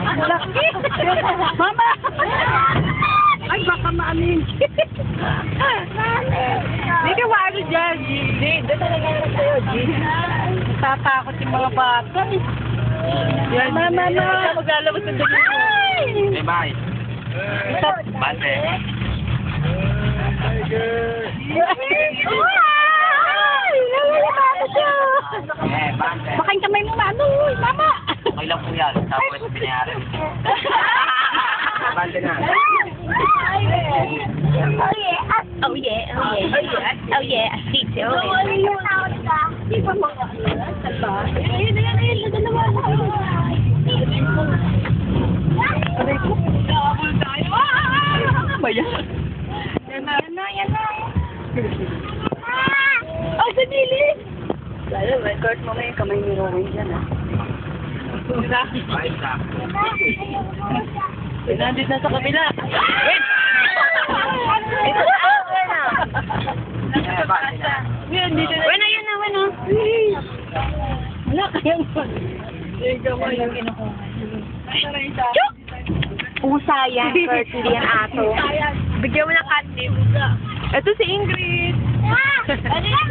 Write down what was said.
Laki! Mama! Ay, baka maamin. Hindi ka maano dyan, G. Hindi, doon talaga naman sa'yo, G. Natatakot yung mga bata. Yan, mama, mama. Maglalabas ng dali mo. Hey, bye. Bante. Eh, bante. Baka yung kamay mo, mano. Mama! Okay lang po yan. Tapos pinayaran. Bante na. Oh yeah, oh yeah, oh yeah, oh yeah, I see you. Di ba mga salba? Ayun, dalawa na. Aray ko, nakabul tayo. Ano ba yan? Yan na. Oh, sa dilim! Lalo, record mo may kamay ni Rowan dyan, ah. Bye, Zach. Nandito na sa kabila. Wait! Eh, bante na. Yan, dito na. Wala yun na, wala. Wala kayang pa. Ikaw yung kinukuha. Pusa yan, Kurt, hindi yan aso. Bigyan mo ng catnip. Ito si Ingrid. Ano yan?